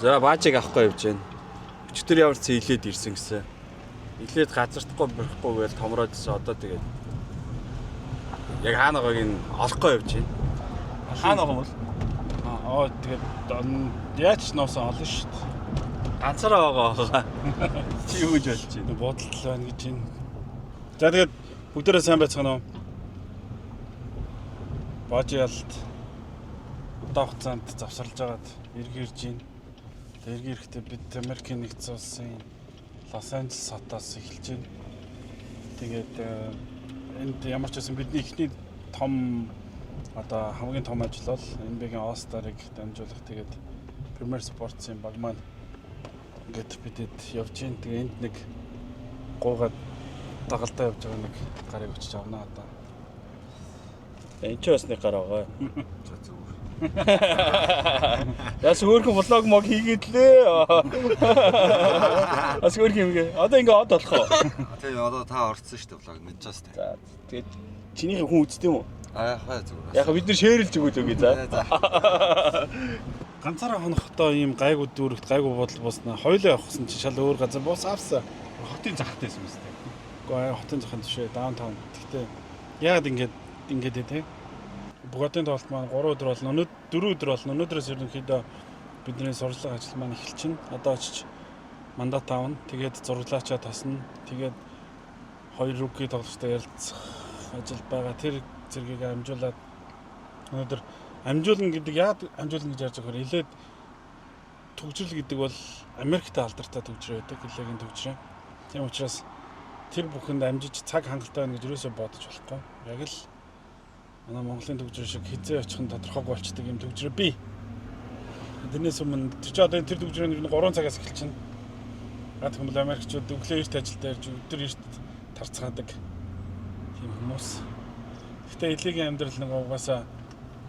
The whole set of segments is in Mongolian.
За баажиг авахгүй явж байна. Өчтөр ямар ч илээд ирсэн гэсэн. Илээд газартахгүй бэрхгүй гээл томроод ирсэн. Одоо тэгээд яг хаана байгааг нь олохгүй явж байна. Хаана байгаа юм бол? Тэгээд яаж ч нуусан олно шүү дээ. Ганцаараа байгаа. Чи юу гэж болж байна? Бодолтой байна гэж байна. За тэгээд бүгдээрээ сайн байцгаана уу? Баажиалт одоо хугацаанд завсарлаж агаад эргэрж байна. Тэгээд эрэхтэй бид Америкийн нэгдсэн улсын Лос Анжелес хотоос эхэлж байна. Тэгээд энд ямар ч байсан бидний ихний том одоо хамгийн том ажил бол NBA-гийн All-Star-ыг дамжуулах тэгээд Premier Sports-ийн баг маань ингээд бидэд явж байна. Тэгээ энд нэг гуугаад дагалдаа явж байгаа нэг гарыг өчж авнаа одоо. Энд ч бас нэг гар байгаа. За зүгээр. Яс өөрхөн влог мог хийгээд лээ. Бас өөрх юмгээ. Одоо ингээ од болох уу? Тэгээ одоо та орцсон шүү дээ влог мэдж бас тээ. За тэгээд чинийхээ хүн үздэг юм уу? Яхаа зүгээр. Яг бид нар шеэрлж өгөөд үгүй за. Ганцаараа хонохдоо ийм гайгүй дүүрэгт гайгүй бодол бууснаа. Хоёлоо явахсан чи шал өөр газар буус авсан. Хотын захтай юм шүү дээ. Гэхдээ хотын захын төвшөө даунтаун. Гэхдээ яагаад ингээд те? Боготын тоглолт маань 3 өдөр болно. 4 өдөр болно. Өнөөдрөөс ерөнхийдөө бидний сурчлага ажил маань эхэлчихнэ. Одоо очиж мандат аавна. Тэгээд зураглаачаа тасна. Тэгээд 2 рүүки тоглолттой ярилцах ажил байгаа. Тэр зэргийг амжуулаад өнөөдөр амжуулна гэдэг яад амжуулна гэж ярьж байгаа хэрэг илээд төгжрөл гэдэг бол Америкт алдартай төгжрөө байдаг. Илээгийн төгжрөө. Тийм учраас тэр бүхэнд амжиж цаг хангалттай байна гэж юусоо бодож болохгүй. Яг л манай Монголын төгжрөө шиг хизээ очих нь тодорхойгүй болчдөг юм төгжрөө бий. Тэрнээс өмнө тэр төгжрөө нь 3 цагаас эхэлчихнэ. Гад хүмүүс Америкчууд өглөө эрт ажилдаа ирж өдөр эрт тарцгаадаг тийм хүмүүс. Гэхдээ илээгийн амьдрал нэг угаасаа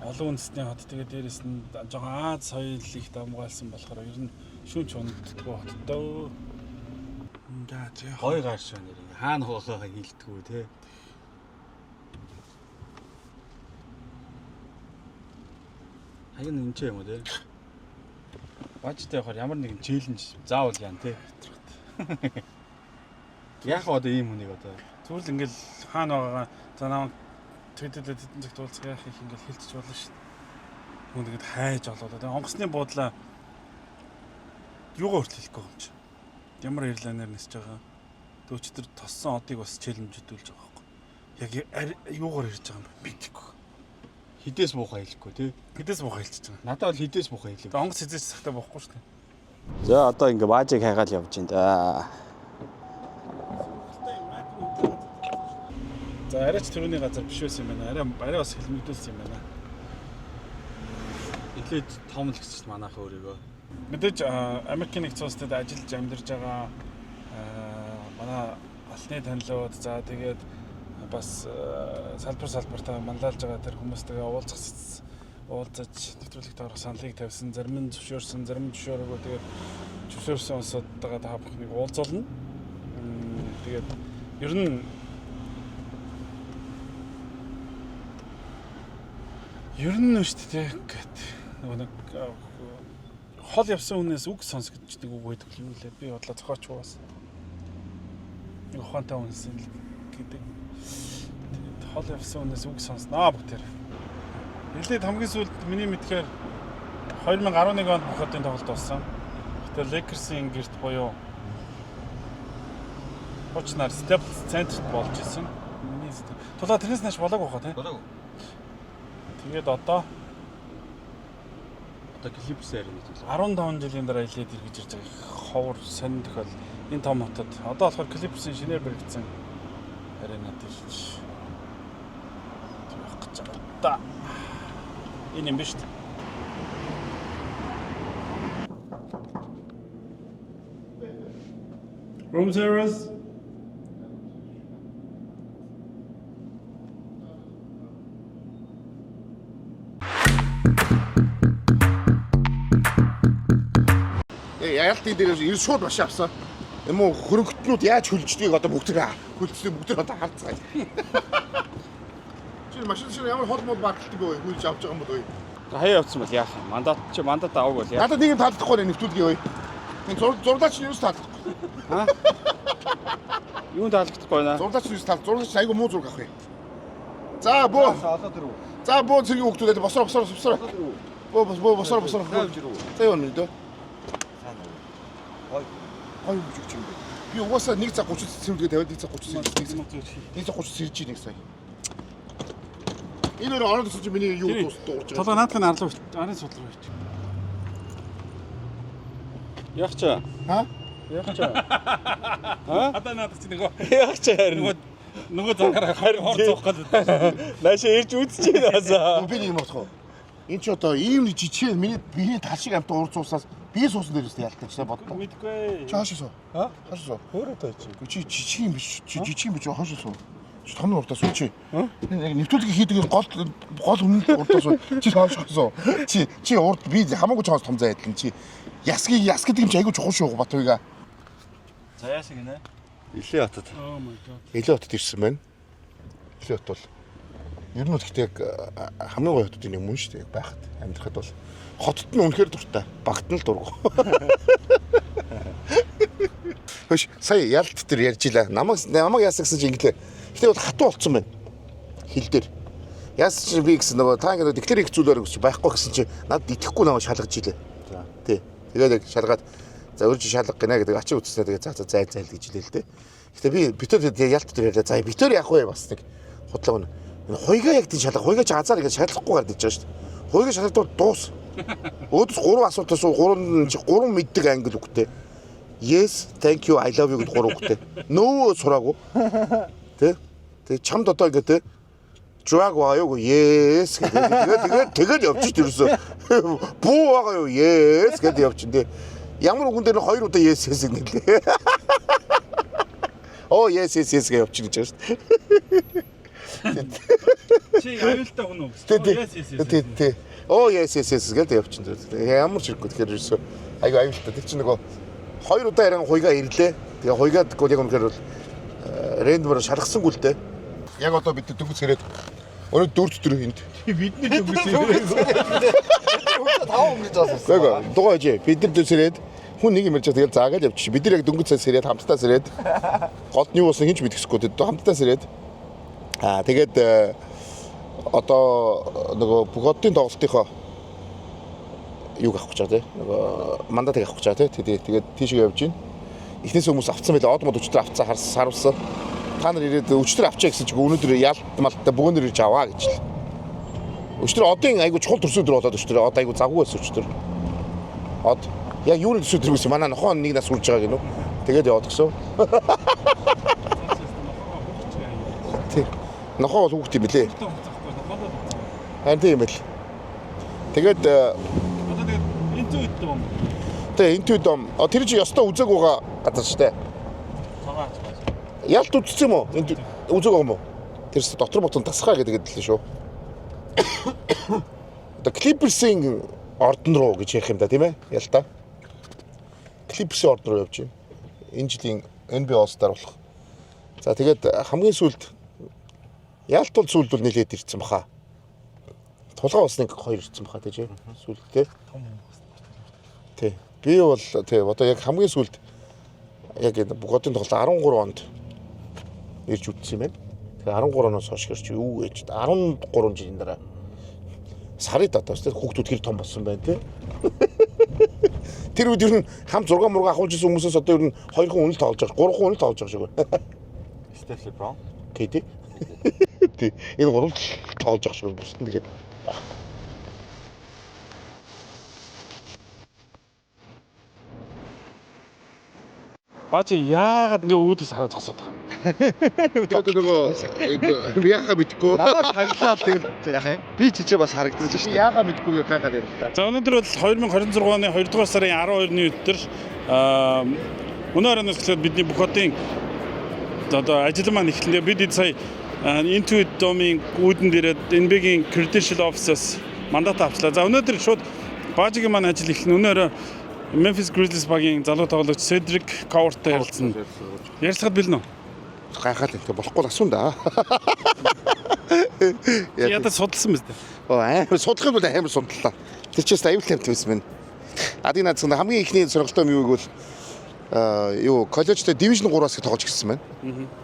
олон үндэсний хот тэгээд дээрэс нь жоохон Аз соёл их дамгаалсан болохоор ер нь шүүнч унддаггүй хоттой. Ингээд Гой гарш байна нэр. Хаана хоолойгоо хилдэггүй те. Хаяг энэ ч юм уу те. Баажтай явахаар ямар нэгэн челленж заавал яан те. Яг одоо ийм хүнийг одоо зүгээр л ингээл хаана байгаагаа за намайг Твиттерээр тэдэн цагт уулзах яах их ингээл хэлчих болно шүү дээ. Хүн тэгээд хайж олоод тэгээд онгоцны буудлаа юугаар хүртэл хэлэхгүй юм чи. Ямар эрлайнаар нисэж байгаа. Төвчтөр тоссон одыг бас челленждүүлж байгаа байхгүй. Яг юугаар ирж байгаа юм бэ? Мэдээгүй. хідээс муухай хэлэхгүй тий. Хідээс муухай хэлчихэж байгаа. Надад бол хідээс муухай хэлээ. Тэгээд онгоц хизээч цагтаа боохгүй шүү дээ. За одоо ингээ баажиг хайгаал явж байна да. За арайч төрөний газар биш байсан юм байна. Арай бас хэлмэгдүүлсэн юм байна. Эхлээд том л гэсч манайхаа өөрийгөө. Мэдээж Америкийн нэгдсэн улсад ажиллаж амьдарч байгаа манай алтны танилуд за тэгээд бас салбартаа манлайлж байгаа тэр хүмүүстэйгээ уулзаж нэвтрүүлэгт орох саналыг тавьсан, зарим нь зөвшөөрсөн, зарим нь зөвшөөрөөгүй. Тэгээд зөвшөөрсөн улсуудтайгаа та бүхнийг уулзуулна. Тэгээд ер нь шүү дээ гэт нэг хол явсан хүнээс үг сонсгодчдаг үг байдаг юм лээ. Би бодлоо зохиоч уус. Нэг ухаантай хүнээс гэдэг. Тэгээд хол явсан хүнээс үг сонсноо бүгдээр. Нэлээд хамгийн сүүлд миний мэдхээр 2011 онд Бохотын тоглолт болсон. Гэтэл Lakers-ийн гэрт буюу Хочнаар Staples Center болж исэн. Миний тулаа тэрнээс нааш болоогүй хаа тий. Болоогүй. Тэгээд одоо Clippers-ээр нэг 15 жилийн дараа илээд ирж байгаа ховор сонин тохиол энэ том хотод одоо болохоор Clippers-ийн шинээр баригдсан аренад илж явах гэж байгаа да. Энэ юм биш үү? Room service. Яалтын дээр ир шууд маш авсан. Юм уу хөрөнгөтнүүд яаж хөлждгийг одоо бүгдээ одоо харцгаая. Чи машин ямар хол мод багтдаг вэ? Хөлж авч байгаа юм бол Хаяа явцсан бол яах юм? Мандат авах бол яах? Надад нэг юм таалдахгүй нэ нэвтрүүлгийн үе. Энэ зурлаач нь юу таалдахгүй. Аа? Юунд таалагдахгүй байна? Зурлаач нь зурлаач айгу муу зураг авах юм. За бөө. За бөө цэгийн хүүхдүүд босроо. Бөө босроо. За юу нэ дөө? Ой юу ч юм бэ. Би угаасаа 1 цаг 30 цэвэргээ тавиад 1 цаг 30 сэрж нэг сая. Энэ ороод ирсэн чи миний юу дуурч байгаа. Толгой наадах нь арлуу арын судлаа байж. Яах ч. Ха? Хадаа наадах чи нөгөө. Яах ч харин. Нөгөө зангараа хоёр хор зуух гэдэг. Наашаа ирж үзчихээ наасаа. Би нэг юм бодох. Энд чи одоо ийм нэг жижиг миний тал шиг амт урд суусаас би суусан дээр үстэй ялтаа бодлоо. Мэдгүй. Чи хаашаа суу? Ха? Хаашаа суу? Өөрөө таач. Чи жижиг юм биш. Чи жижиг юм биш хаашаа суу? Чи томны урдаас суу чи. Нэвтрүүлэг хийдэг гол үнэн урдаас суу. Чи хаашаа суу? Чи урд би хамаагүй чоос том зай адилхан чи. Яс гэдэг юм чи айгу чухал шүү Батбайга. За яасаг нэ? Илээ хатад. Oh my god. Илээ хотод ирсэн байна. Илээ хот бол ер нь гэхдээ яг хамгийн гоё хотод нэг мөн шүү дээ байхад амьдрахад бол хотод нь үнэхээр дуртай. Багт нь л дургу. Хөш сая ялт дээр ярьж илаа. Намайг яасан гэсэн чи инглээ. Гэтэ бол хатуу болцсон байна. Хил дээр. Яасан чи би гэсэн нөгөө та ингэ деклэр их зүйлээр гэж байхгүй гэсэн чи надад итгэхгүй намайг шалгаж илээ. За тий. Тэгээд яг шалгаад за өөрөө шалгах гинэ гэдэг ачи үтснээ тэгээд зайл гэж хэлээ л дээ. Гэтэ би битэр ялт дээр яриа. За битэр яах вэ бас нэг худлаа гэнэ. Энэ хойгаа яг тийм шалгах. Хойгаа ч азар ингэ шалгахгүй гардаг гэж байгаа шүү дээ. Хойгаа шалгадвал дуус. Өөдөөс 3 асуултаас 3 мэддэг англи үгтэй. Yes, thank you, I love you гэдэг 3 үгтэй. No сураагүй. Тэ? Тэг чамд одоо ингэ тэ жуаг байгаа юу? Yes гэдэг. Тэгээд явчих ерөөсөө. Буу байгаа юу? Yes гэдэг явчих дээ. Ямар үгэн дээр 2 удаа yes гэрлээ. Оо yes гэж явчих гэж байна шүү дээ. Чи аюултай хүн үү? Тий. Оо yes гэдэг явчих дээ. Ямар ч хэрэггүй тэгэхээр ерөөсөө айгу аюултай. Тэг чи нөгөө 2 удаа яран хуйгаа ирлээ. Тэгээ хуйгаад гол яг үнэхээр бол рендмээр шалгасангүй л дээ. Яг одоо бид дөнгөж хэрэг өнөө 4 4 энд. Бидний дөнгөж ирээд 5 өнгөж байгаа. Тэгвэл дугойж бид нар дэс ирээд хүн нэг юм ярьж байгаа. Тэгэл заагаад явчих. Бид нар яг дөнгөж цаас ирээд хамтдаа ирээд голдны уус хинч мэдгэсгүй хамтдаа ирээд тэгээд одоо нөгөө Боготын тоглолтынхоо юуг авах гэж байгаа тийм нөгөө мандатыг авах гэж байгаа тийм тэгээд тийшээ явж гин эхнээс хүмүүс авцсан байлаа одмод өчтөр авцсан харуулсан та нар ирээд өчтөр авчаа гэсэн чинь өнөөдөр ялт малтаа бөөнөр ирж аваа гэж л өчтөр одын айгу чухал төрсөдөр болоод өчтөр од айгу завгүй байсан өчтөр од яг юуны төсөдөр гэсэн манай нохоо нэг нас үрж байгаа гинөө тэгээд яваад гисэн тийм нохоо бол хүүхд юм билээ харин тийм байл тэгээд Тэгээ энэ төвд тэр чи ёстой үзэг байгаа газар шүү дээ. цагаач бааш. Ялт үзсэн юм уу? Энд үзэг байгаа юм уу? Тэрс дотор ботон тасхаа гэдэг л шүү. Одоо Clippers-ийн ордон руу гэж ярих юм да тийм ээ? Ялтаа. Clippers-ийн ордон руу явж байна. Энэ жилийн NBA All-Star болох. За тэгээд хамгийн сүүлд ялт бол сүүлд бол нэлээд ирсэн баха. Тулгаа бас нэг 2 ирсэн баха тийм ээ? Сүүлдээ. Тий. Би бол тий одоо яг хамгийн сүүлд яг энэ Боготын тоглолт 13 онд ирж үтсэн юм байна. Тэгээ 13 оноос хойш гэрч юу гэж 13 жилийн дараа сарыг татаас тэр хүүхдүүд хэр том болсон байна тий. Тэр үед ер нь хам 6 мурга ахуулж ирсэн хүмүүсээс одоо ер нь 2 хүн үнэл тоолж байгаа 3 хүн үнэл тоолж байгаа шиг байна. Стефли Браун. Тий. Тий. Энэ гурав тоолж байгаа шиг бусд нь тэгээд Бачи яагаад ингэ өөдөөс хараад зогсоод байгаа. нөгөө яхаа мэдгүй. Надад хаглаад тэгэл яах юм? Би чичээ бас харагдаж шүү дээ. Яхаа мэдгүй гайхаад ярил та. За өнөөдөр бол 2026 оны 2 дугаар сарын 12-ны өдөр өнөөдөр нэслээд бидний Боготын одоо ажил маань эхлэнэ. Бид сая Intuit Dome-ийн үүдэн дээрээ NBA-гийн Credential Office-аас мандат авчлаа. За өнөөдөр шууд Бажигийн маань ажил эхлэнэ. Өнөөдөр Memphis Grizzlies багийн залуу тоглогч Cedric Cowart-тай ярилцсан. Ярилцахад бэлэн үү? гайхаад энэ болохгүй л асуун да. Ядаж судалсан мэт. Амар судлах юм бол амар судлаа. Тэр чинь аюултай юм байсан байна. Адын наад хамгийн ихний сонирхолтой юм юу гэвэл юу коллежтэй дивижн 3-аас тоглож гисэн байна.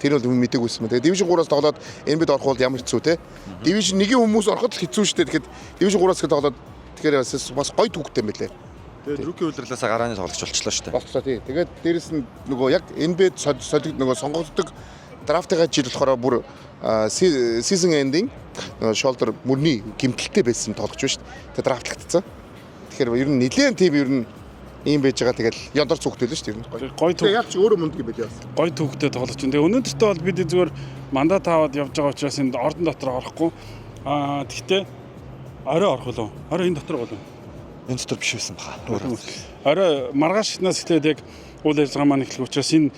Тэр бол мэдээгүй байсан байна. Тэгээ дивижн 3-аас тоглоод NBA-д орох бол ямар хэцүү те. Дивижн 1-ийн хүмүүс ороход л хэцүү шүү дээ. Тэгэхээр дивижн 3-аас тоглоод тэгэхээр бас гоё түүхтэй юм байлээ. Тэгээд рүүки улирлаасаа гарааны тоглогч болчихлоо шүү дээ. Болчихлоо тий. Тэгээд дээрэс нь нөгөө яг NBA-д солигд нөгөө сонгогддог драфтыгаа жил болохоор бүр season ending shoulder мөрний гимтэлтэй байсан тоглогч шүү дээ. Тэгээд драфтлагдсан. Тэгэхээр ер нь нэлээд тийм ер нь ийм байж байгаа тэгэл яндар цүгтэй л шүү дээ. Гоё түүх. Яг ч өөрөө мундаг юм байлээ бас. Гоё түүхтэй тоглож байна. Тэгээ өнөөдөртөө бол бид зүгээр мандат аваад явж байгаа учраас энэ ордон дотор орохгүй. Тэгтээ орой орох болов. Орой энэ дотор болов. Энэ дотор биш байсан баха. Орой маргааш шатнаас эхлээд яг үйл ажиллагаа маань эхлэх учраас энэ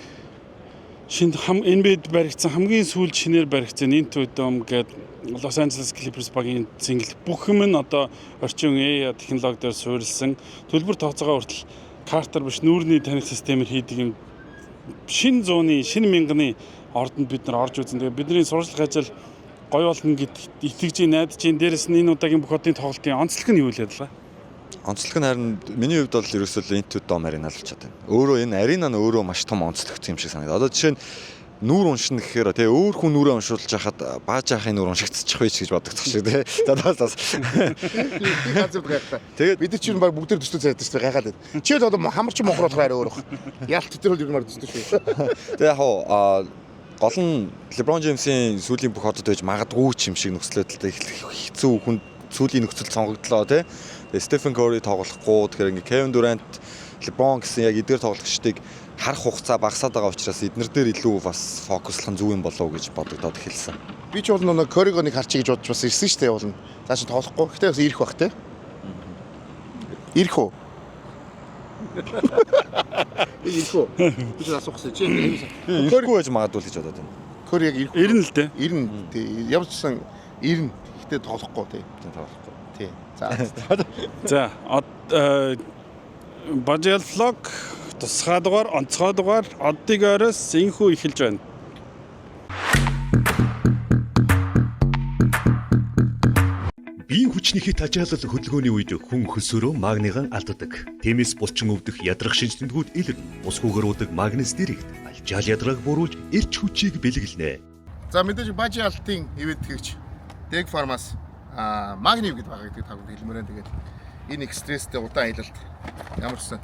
шинэ NBA-д баригдсан хамгийн сүүлд шинээр баригдсан Intuitum гэдэг Los Angeles Clippers багийн зингэл бүх юм нь одоо орчин үеийн технологиор суурилсан төлбөр тооцоогоо хүртэл картер биш нүүрний таних системээр хийдэг юм шинэ зууны шинэ мянганы ордонд бид нар орж үзэн. Тэгээ бидний сурчлах ажил гоё болно гэдэгт итгэж найдаж чинь дээрэс нь энэ удаагийн бүх хотын тоглолтын онцлог нь юу вэ ялгаа? Онцлог нь харин миний хувьд бол ерөөсөө Intuitum арена л болчиход байна. Өөрөө энэ арена нь өөрөө маш том онцлогтой юм шиг санагдаад. Одоо жишээ нь нүүр уншина гэхээр тэгээ өөр хүн нүрээ уншуулж хахад бааж ахын нүр уншигдчих вэ гэж бодогдох шиг тий. За бас. Тэгээд бид нар чинь баг бүгд төстэй цайдаг шүү гайхаад байна. Чи л одоо хамарч мохор болохоор арай өөр баг. Ялт тэр бол ер нь төстэй шүү. тэгээ яг гол нь LeBron James-ийн сүүлийн бүх хотод байж магадгүй ч юм шиг нөхцөлөдөлтэй хэцүү хүн сүүлийн нөхцөл сонгогдлоо тий. Тэгээ Stephen Curry тоглохгүй тэгэхээр ингээ Kevin Durant, LeBron гэсэн яг эдгээр тоглогчдыг харах хугацаа багасаад байгаа учраас эднэр дээр илүү бас фокуслах нь зөв юм болов уу гэж бодогдоод эхэлсэн. Би ч бол нэг Curry-г харчих гэж бодож бас ирсэн шүү дээ болно. Цааш нь тоглохгүй. Гэтэ бас ирэх бах те. Ирэх үү? Ирэх үү? Би ч асуухсан чи Curry байж магадгүй л гэж бодоод байна. Curry яг ирэх. Ирнэ л дээ. Ирнэ. Тий. Ямар ч гэсэн ирнэ. Гэтэ тоглохгүй тий. Тоглохгүй. Тий. За Бажил влог тусгай дугаар, онцгой дугаар оддыг оройс инхүү эхэлж байна. Биеийн хүчний хит ажаалал хөдөлгөөний үед хүн хөсөөрөө магниган алддаг. Тиймээс булчин өвдөх ядрах шинжтэндгүүд илэр ус хүүгэрүүдэг магнез дэрэгт алжаал ядрааг буруулж эрч хүчийг бэлгэлнэ. За мэдээж бажи алтын ивент хийгч Deg Pharma-аас магний гэдэг байгаа гэдэг тагд хэлмээрэн тэгээд энэ их стресстэй удаан аялалд ямар ч сан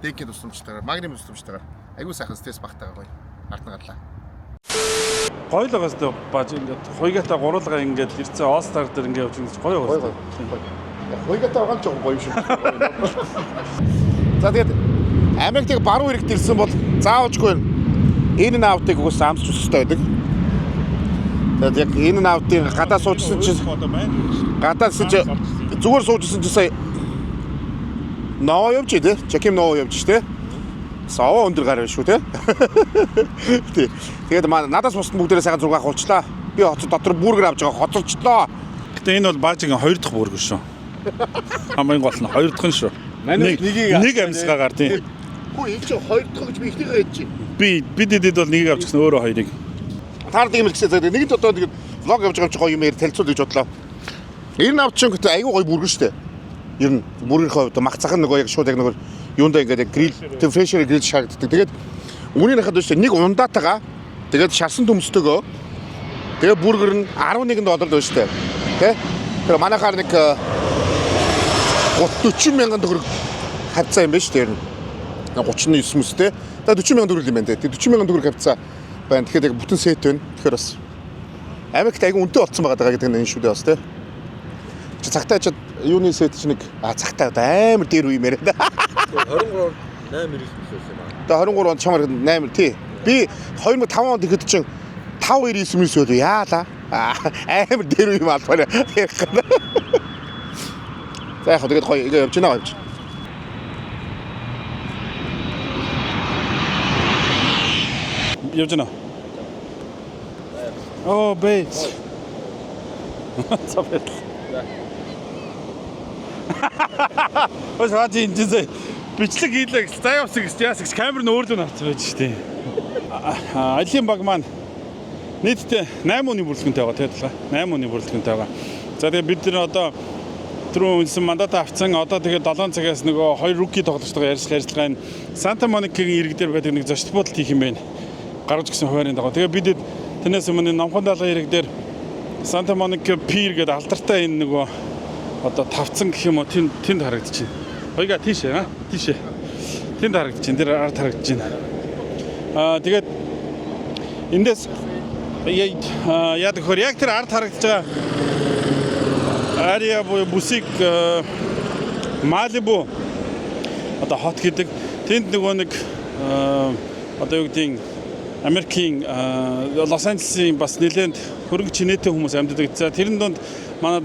Deg-ийн тусламжтайгаар магний тусламжтайгаар айгүй сайхан стресс багтаагаа гоё артна гарлаа. Гоё л байгаас баж ингээд хуйгатаа гуруулгаа ингээд ирцээ All-Star дээр ингээд явж байгаа гоё гоё. Хуйгатаа байгаа ч гоё шүү. За тэгээд Америктыг баруун иргэд ирсэн бол заавчгүй энэ наавтыг угсаа амсч өсөстэй байдаг. Тэгээд яг энэ наавтын гадаа суужсэн чинь гадаас зүгээр суужсэн чинь сая ноо явж дээ. Чеким ноо явж штэ. Саваа өндөр гар шүү те. Тэгээд надаас бусд бүгдээрээ сайхан зураг авахулчлаа. Би хоцод дотор бүргэр авч байгаа хоцорчлоо. Гэтэ энэ бол баажигийн 2 дахь бүргэр шүү. Хамгийн гол нь 2 дахь нь шүү. Нэг амьсгаагаар тийм. Хөө энэ ч 2 дахь гэж би ихнийгээ ээж чинь. Бид бол нэгийг авчихсан өөрөө хоёрыг. Таардаг юм гэсэн. Нэг нь одоо тэгээд влог явж байгаа юм чи гоё юм яар танилцуул гэж бодлоо. Энэ авчин гэдэг айгүй гоё бүргэр штэ. Ер нь бүргэрийн хувьд мах цах нөгөө яг шууд яг нөгөө юундаа ингээд грил температур грил шаарддаг. Тэгээд үнийн хахад биш нэг ундаатагаа тэгээд шарсан төмстөгөө тэгээд бүргэр нь $11 байна штэ. Тэ? Тэр манайхаар нэг 40 мянган төгрөг хавцаа юм байна штэ ер нь. 39 мөстэй. Тэгээд 40 мянган төгрөг юм байна. Тэгээд 40 мянган төгрөг хавцаа байна. Тэгэхээр яг бүтэн сет байна. Тэгэхээр бас Америкт айгүй үнэтэй болцсон байгаа гэдэг нь энэ шүү дээ бас тэ. Чи цагтаа чад юуны сет чи нэг цагтаа амар дээр үе мэрэ. 23 8 9 байсан юм аа. Тэгээ 23 онд чамаар 8 тий. Би 2005 онд ихэд чинь 5 99 үү яалаа. Амар дээр үе юм албаа. За яг тэгээд гоё ингэ явж байна явж. Явж байна. Оо бэй. Цапэт. Ось хаач энэ зэ бичлэг хийлээ гэж заяа усыг яас гэж камер нь өөрлөө навцсан байж штэ. Алийн баг маань нийтдээ 8 өдрийн бүрэлдэхүүнтэй байгаа тийм 8 өдрийн бүрэлдэхүүнтэй байгаа. За тэгээд бид нэр одоо түрүү үнсэн мандат авцсан одоо тэгээд 7 цагаас нөгөө 2 руки тоглогчтойгоо ярилцлага энэ Санта Моникагийн ирэг дээр байдаг нэг зочд буудалд хийх юм байна. Гаргаж гисэн хуваарийн дагуу. Тэгээд бид тэрнээс өмнө Номхон даалгын ирэг дээр Санта Моника пир гэдэг алдартай энэ нөгөө одоо тавцсан гэх юм уу тэнд харагдчихэв. Хоёга тийшээ тийшээ. Тэнд харагдчихэв. Тэр ард харагдчихэв. Тэгээд эндээс яад хөр яг тэр ард харагдаж байгаа Ария бусик Малибу одоо хот гэдэг тэнд нөгөө нэг одоо юу гэдгийг Америкийн Лос Анжелесийн бас нэлээд хөрөнгө чинээтэй хүмүүс амьдардаг. За тэрэн донд манай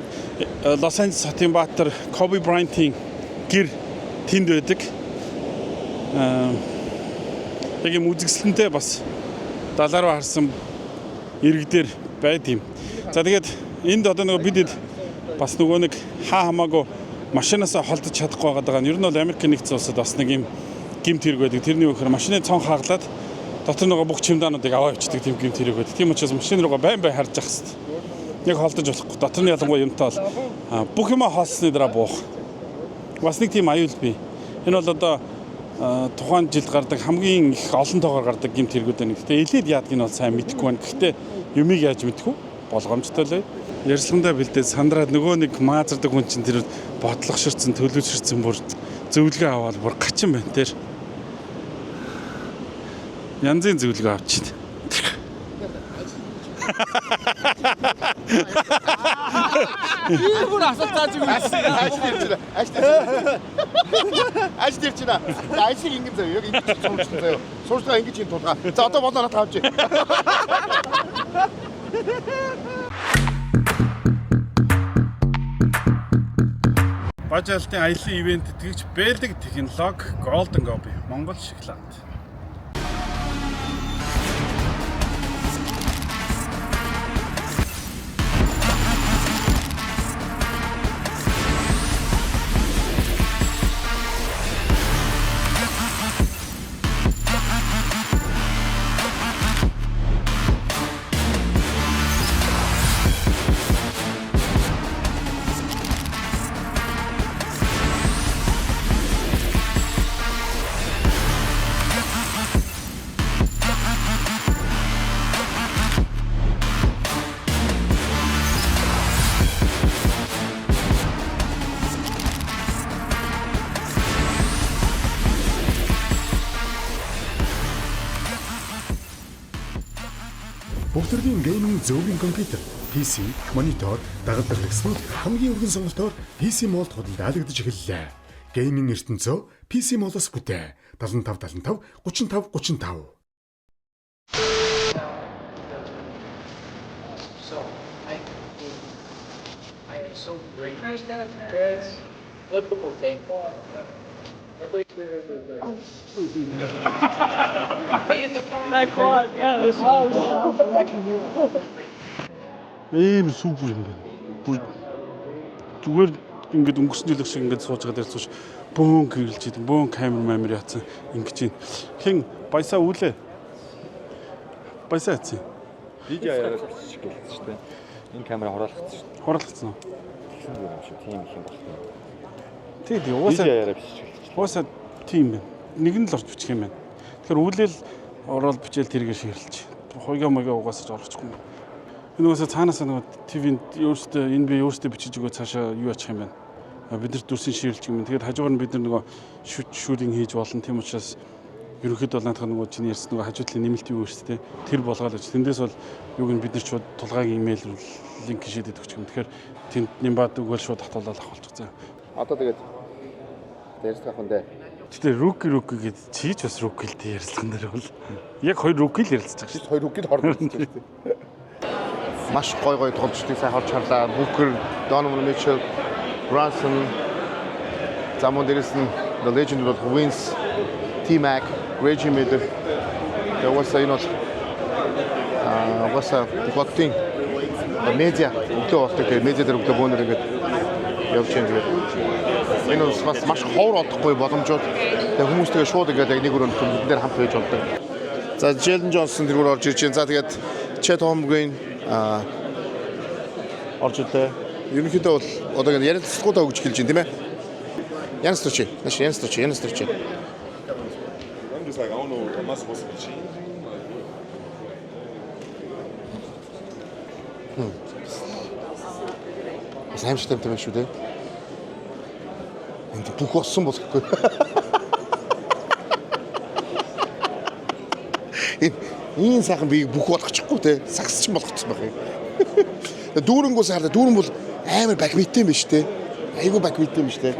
Лос Анжелес хотын баатар Коби Брайантийн гэр тэнд байдаг. Яг юм үзэсгэлэнтэй бас далаар руу харсан иргэдэр байд юм. За тэгээд энд одоо нөгөө бид бас нөгөө нэг хамаагүй машинаасаа холдож чадахгүй байгаа. Ер нь бол Америк нэгдсэн улсад бас нэг юм гэмт хэрэг байдаг. Тэрний үхээр машины цонх хаглаад дотор нөгөө бүх чемодануудыг аваа явчихдаг тийм гэмт хэрэг байдаг. Тийм учраас машин руугаа байн харж явах хэрэгтэй. Яг холдож болохгүй. Дотор нь ялангуяа юмтай бол бүх юм хаалсны дараа буух. Бас нэг тийм аюул бий. Энэ бол одоо тухайн жилд гардаг хамгийн их олон тоогоор гардаг гэмт хэрэгүүд байна. Гэхдээ элээд яадгийг нь бол сайн мэдэхгүй байна. Гэхдээ юмыг яаж мэдэх вэ? Болгоомжтой л бай. Ярьсгандаа бэлдээ сандраад нөгөө нэг маазардаг хүн чинь тэр бодлогоширцэн төлөвшөрцөн бүр зөвлөгөө аваад бүр гачин байна тэр. Янзын зөвлөгөө авчихна. Бүр асуулт зааж өгөх. Аж дэрч байна. Ажиг ингэн заяа. Яг ингэж суурчсан заяа. Суурчгаа ингэж юм тулгаа. За одоо болоо надад авч. Бажаалтын аялын ивент тэгж бэлэг технологи Golden Gobi Монгол шоколад. Бүх төрлийн гейминг зөвлөгийн компьютер, PC, монитор, дагалдах смарт хамгийн өргөн сонголтоор PC Mall хотод даалгадж эхэллээ. Гейминг ертөнцөө PC Mall-оос бүтээ. 75 75 35 35. So great. Liverpool thing. Ийм супер юм байна. Зүгээр ингээд өнгөрсөн жил шиг ингээд сууж байгаа дээр сууж бөөн гэрэлж идэв. Бөөн камер яатсан ингэж юм. Хэн баясаа үлээ. Баясаа яатсан. Видео яриад шиг гэлсэн шүү дээ. Энэ камера хураалгацсан шүү дээ. Хураалгацсан уу? Тийм их юм байна. Тэгээд уусаа яриад биш. Уусаа тийм байна. Нэг нь л орж бичих юм байна. Тэгэхээр үлээл ороод бичээл тэргээ ширлж. Хойгоо мойгоо угаасаж орчихгүй. Энэ уусаа цаанаас нэг ТV-нд өөртөө энэ би өөртөө бичиж өгөө цаашаа юу ачих юм байна. Бид нар дүрсийн ширлж юм. Тэгээд хажуугаар нь бид нар нөгөө шүүринг хийж болно. Тийм учраас ерөнхийдөө бол наадах нөгөө чиний ярьсан нөгөө хажуудлын нэмэлт юу өөртөө тэр болгоод байж. Тэндээс бол юуг нь бид нар шууд тулгаагийн имэйл рүү линк шийдээд өгч юм. Тэгэхээр тэнд нэмбад өгөөл шууд татуулаад авахулчих. Одоо тэгээд ярьцгаах нь дээ. Тэгтээ руки гэд чийч бас рукилтэй ярьсан дээр бол яг хоёр рукил ярилцаж байгаа шүү. Хоёр рукид хордож байна. Маш гой тоглолчдыг сайн харж харлаа. Booker, Donovan Mitchell, Brunson, замун дээрээс нь The Legend бол Wins, T-Mac, Reggie Miller. Тэр уусаа энэ бол уусаа фактинг медиа өглөө болдог. Тэгээд медиа дээр өглөө бөөнөр ингээд явж байгаа. Тэгээд энэ бас маш ховор олдохгүй боломжууд. Тэгээд хүмүүс тэгээ шууд ингээд яг нэг өрөөнд дээр хамт байж болдог. За Jalen Johnson тэргээр орж ирж байна. За тэгээд Chet Holmgren орж ирлээ. Ерөнхийдөө бол одоо ингэ ярилцлагуудаа өгч хэлж байна тийм ээ. Янс Турчи. Сайн юм шүү дээ. Энд бүх болсон болохгүй. Энэ сайхан би бүх болгочихгүй те. Сагсч болгоцсон байх юм. Дүүрэнгүүс хараа дүүрэн бол амар бакбитэн биш те. Айгу бакбитэн биш те.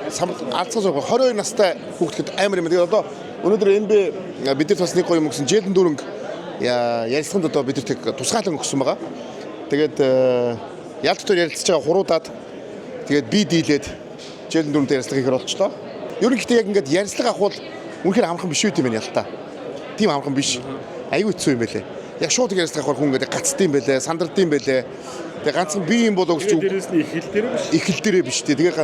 Алцгаас 22 настай хүүхэд амар юм. Тэгээд одоо өнөөдөр NBA бид нар бас нэг гоё юм өгсөн. Жэдэн дүүрэнг ярилцлаганд одоо бид нар тусгаалan өгсөн байгаа. Тэгээд ялт төр ярилцж байгаа хуруудаад тэгээд би дийлээд Жэдэн дүүрэнтэй ярилцлага хийхээр болчлоо. Ерөнхийдөө яг ингээд ярилцлага авах бол үнэхээр амархан биш үү тийм ээ ялтаа. Тийм амархан биш. Айгу хэцүү юм байлээ. Яг шууд ярилцлага авах хүн ингээд гацдсан байлээ, сандардсан байлээ. Тэгээ ганцхан би юм болоо гэж дээрээс нь ихэл дээрээ биш дээ. Тэгээ